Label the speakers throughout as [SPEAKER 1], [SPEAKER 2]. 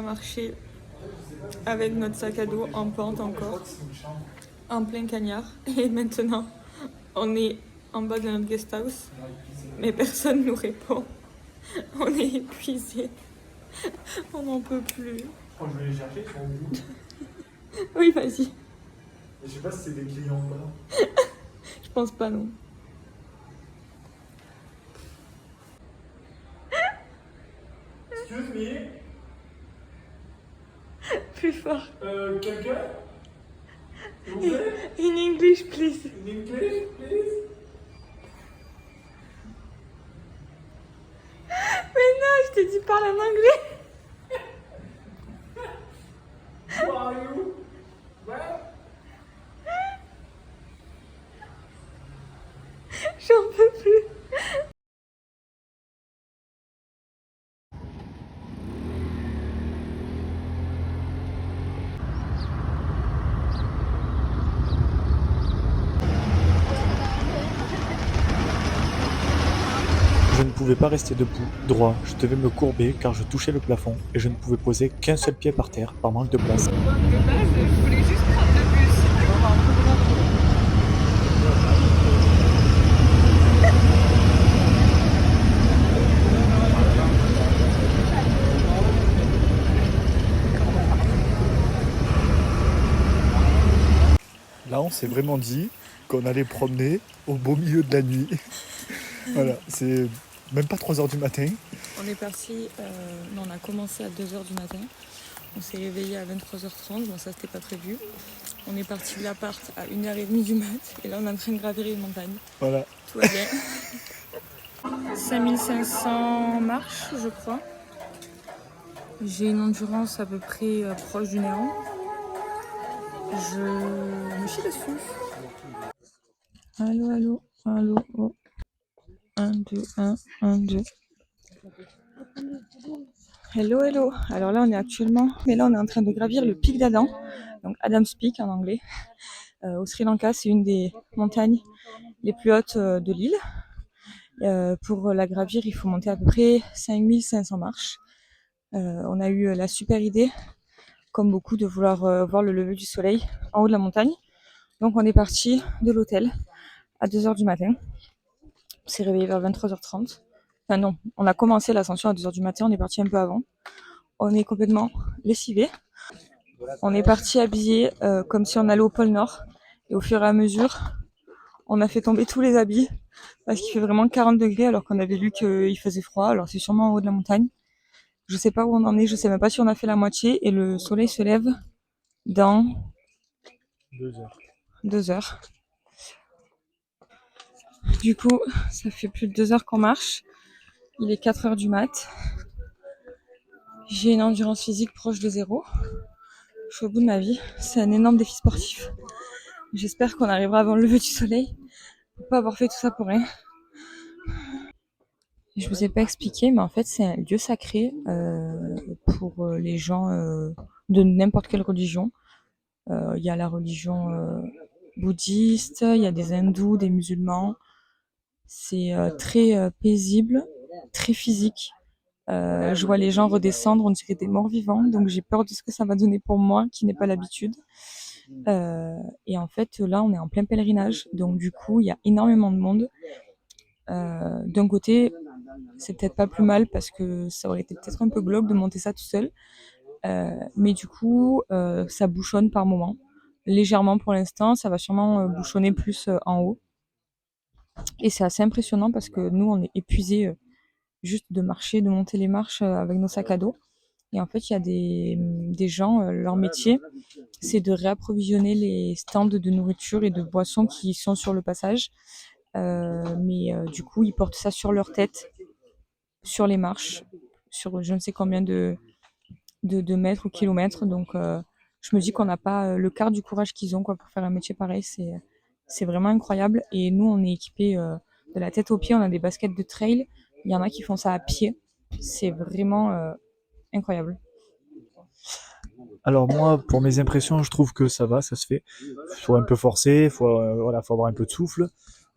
[SPEAKER 1] marché avec notre sac à dos en pente encore, en plein cagnard. Et maintenant, on est en bas de notre guest house, mais personne nous répond. On est épuisé, on n'en peut plus.
[SPEAKER 2] Je vais les chercher, ils sont où?
[SPEAKER 1] Oui, vas-y.
[SPEAKER 2] Je sais pas si c'est des clients ou pas.
[SPEAKER 1] Je pense pas, non.
[SPEAKER 2] Excuse me.
[SPEAKER 1] Plus fort.
[SPEAKER 2] Quelqu'un? S'il vous plaît?
[SPEAKER 1] In English, please.
[SPEAKER 2] In English, please?
[SPEAKER 1] Mais non, je t'ai dit parle en anglais.
[SPEAKER 2] Who are you? Where?
[SPEAKER 1] J'en peux plus.
[SPEAKER 3] Je ne pouvais pas rester debout, droit, je devais me courber car je touchais le plafond et je ne pouvais poser qu'un seul pied par terre par manque de place.
[SPEAKER 1] De base, je voulais juste prendre le bus.
[SPEAKER 3] Là, on s'est vraiment dit qu'on allait promener au beau milieu de la nuit. Voilà, c'est même pas 3h du matin.
[SPEAKER 1] On est parti, non, on a commencé à 2h du matin. On s'est réveillé à 23h30, bon ça c'était pas prévu. On est parti de l'appart à 1h30 du mat et là on est en train de gravir une montagne.
[SPEAKER 3] Voilà.
[SPEAKER 1] Tout va bien. 5500 marches je crois. J'ai une endurance à peu près proche du néant. Je me chie dessus. Allô, allô, allô, oh. 1, 2, 1, 1, 2. Hello, hello. Alors là, on est actuellement, mais là, on est en train de gravir le pic d'Adam, donc Adam's Peak en anglais. Au Sri Lanka, c'est une des montagnes les plus hautes de l'île. Pour la gravir, il faut monter à peu près 5500 marches. On a eu la super idée, comme beaucoup, de vouloir voir le lever du soleil en haut de la montagne. Donc on est parti de l'hôtel à 2h du matin. On s'est réveillé vers 23h30. Enfin non, on a commencé l'ascension à 2h du matin, on est parti un peu avant. On est complètement lessivés. On est parti habillés comme si on allait au pôle Nord. Et au fur et à mesure, on a fait tomber tous les habits parce qu'il fait vraiment 40 degrés alors qu'on avait lu qu'il faisait froid. Alors c'est sûrement en haut de la montagne. Je sais pas où on en est, je sais même pas si on a fait la moitié. Et le soleil se lève dans
[SPEAKER 3] 2h.
[SPEAKER 1] 2h. Du coup, ça fait plus de 2h qu'on marche. Il est 4h du mat. J'ai une endurance physique proche de 0. Je suis au bout de ma vie. C'est un énorme défi sportif. J'espère qu'on arrivera avant le lever du soleil. Faut pas avoir fait tout ça pour rien. Je vous ai pas expliqué, mais en fait c'est un lieu sacré pour les gens de n'importe quelle religion. Il y a la religion bouddhiste, il y a des hindous, des musulmans. C'est très paisible, très physique. Je vois les gens redescendre, on dirait des morts vivants, donc j'ai peur de ce que ça va donner pour moi qui n'ai pas l'habitude. Et en fait là on est en plein pèlerinage, donc du coup il y a énormément de monde. D'un côté, c'est peut-être pas plus mal parce que ça aurait été peut-être un peu glauque de monter ça tout seul. Mais du coup, ça bouchonne par moment. Légèrement pour l'instant, ça va sûrement bouchonner plus en haut. Et c'est assez impressionnant parce que nous, on est épuisés juste de marcher, de monter les marches avec nos sacs à dos. Et en fait, il y a des gens, leur métier, c'est de réapprovisionner les stands de nourriture et de boissons qui sont sur le passage. Mais du coup, ils portent ça sur leur tête, sur les marches, sur je ne sais combien de mètres ou kilomètres. Donc, je me dis qu'on n'a pas le quart du courage qu'ils ont quoi, pour faire un métier pareil. C'est vraiment incroyable. Et nous, on est équipés de la tête aux pieds. On a des baskets de trail. Il y en a qui font ça à pied. C'est vraiment incroyable.
[SPEAKER 3] Alors moi, pour mes impressions, je trouve que ça va, ça se fait. Faut un peu forcer, voilà, faut avoir un peu de souffle.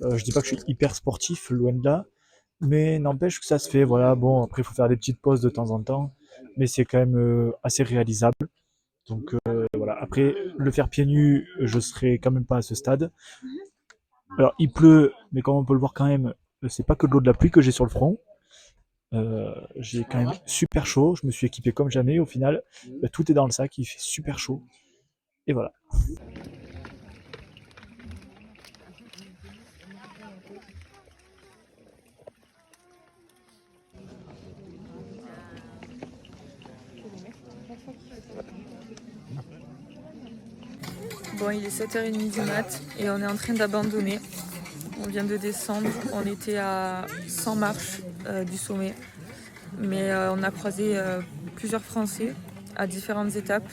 [SPEAKER 3] Je dis pas que je suis hyper sportif, loin de là, mais n'empêche que ça se fait. Voilà, bon, après il faut faire des petites pauses de temps en temps. mais c'est quand même assez réalisable. Donc voilà. Après, le faire pieds nus, je serai quand même pas à ce stade. Alors, il pleut, mais comme on peut le voir quand même, c'est pas que de l'eau de la pluie que j'ai sur le front. J'ai quand même super chaud. Je me suis équipé comme jamais. Au final, tout est dans le sac. Il fait super chaud. Et voilà.
[SPEAKER 1] Bon, il est 7h30 du mat et on est en train d'abandonner. On vient de descendre, on était à 100 marches du sommet. Mais on a croisé plusieurs Français à différentes étapes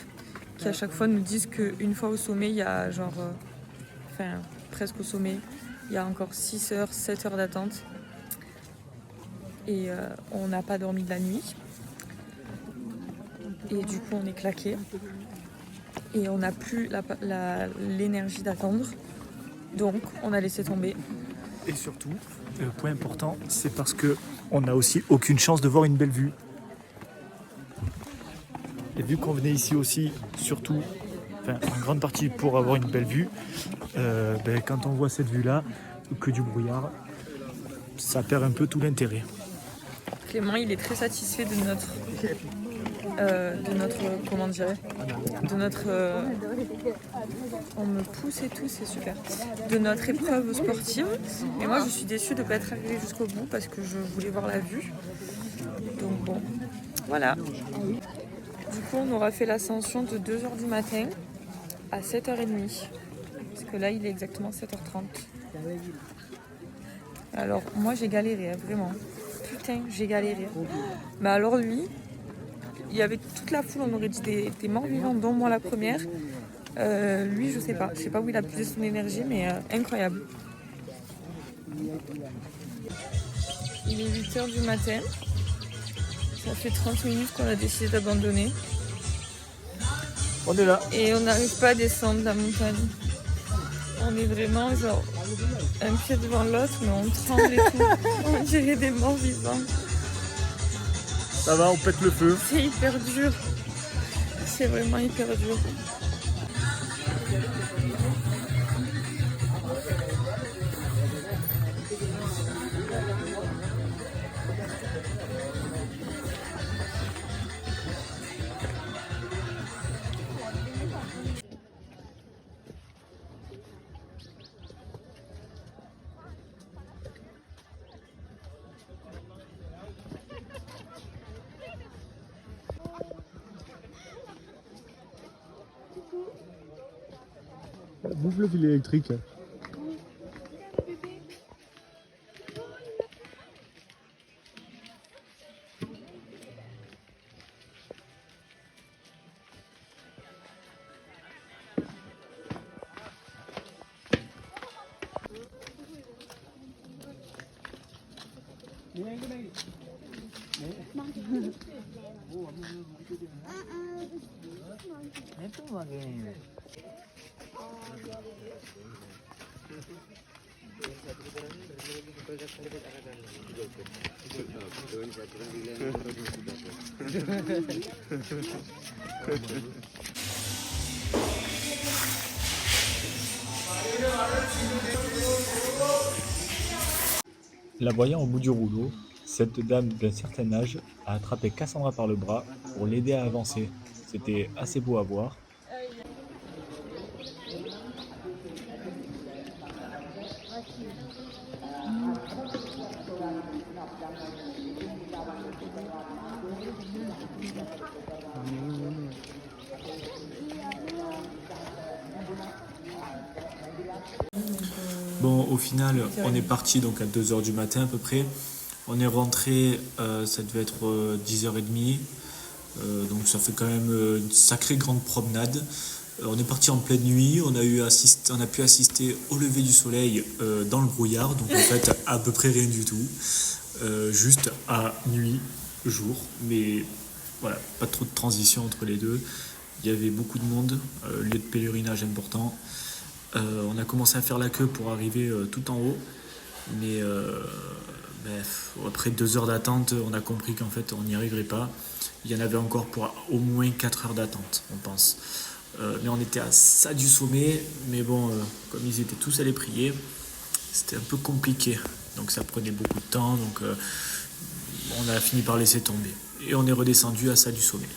[SPEAKER 1] qui à chaque fois nous disent qu'une fois au sommet, il y a genre, presque au sommet, il y a encore 6 heures, 7 heures d'attente. Et on n'a pas dormi de la nuit. Et du coup, on est claqué. Et on n'a plus l'énergie d'attendre. Donc, on a laissé tomber.
[SPEAKER 3] Et surtout, point important, c'est parce que on n'a aussi aucune chance de voir une belle vue. Et vu qu'on venait ici aussi, surtout, en grande partie pour avoir une belle vue, quand on voit cette vue-là, que du brouillard, ça perd un peu tout l'intérêt.
[SPEAKER 1] Clément, il est très satisfait de notre comment dirais, de notre, on me pousse et tout, c'est super, de notre épreuve sportive. Et moi, je suis déçue de ne pas être arrivée jusqu'au bout parce que je voulais voir la vue. Donc bon, voilà. Du coup, on aura fait l'ascension de 2h du matin à 7h30. Parce que là, il est exactement 7h30. Alors, moi, j'ai galéré, hein, vraiment. Putain, j'ai galéré. Mais alors, lui, il y avait toute la foule, on aurait dit des morts vivants, dont moi la première. Lui, je sais pas où il a puisé son énergie, mais incroyable. Il est 8h du matin. Ça fait 30 minutes qu'on a décidé d'abandonner.
[SPEAKER 3] On est là.
[SPEAKER 1] Et on n'arrive pas à descendre la montagne. On est vraiment genre un pied devant l'autre, mais on tremble et tout. On dirait des morts vivants.
[SPEAKER 3] Ça va, on pète le feu.
[SPEAKER 1] C'est hyper dur. C'est vraiment hyper dur.
[SPEAKER 3] Bouffe le fil électrique. La voyant au bout du rouleau, cette dame d'un certain âge a attrapé Cassandra par le bras pour l'aider à avancer. C'était assez beau à voir. Bon, au final, on est parti donc à 2h du matin à peu près. On est rentré, ça devait être 10h30. Donc ça fait quand même une sacrée grande promenade. On est parti en pleine nuit, on a pu assister au lever du soleil dans le brouillard, donc en fait à peu près rien du tout. Juste à nuit, jour, mais voilà, pas trop de transition entre les deux. Il y avait beaucoup de monde, lieu de pèlerinage important. On a commencé à faire la queue pour arriver tout en haut, mais après 2 heures d'attente, on a compris qu'en fait on n'y arriverait pas. il y en avait encore pour au moins 4 heures d'attente, on pense. Mais on était à ça du sommet, mais bon, comme ils étaient tous allés prier, c'était un peu compliqué. Donc ça prenait beaucoup de temps, donc on a fini par laisser tomber. Et on est redescendu à ça du sommet.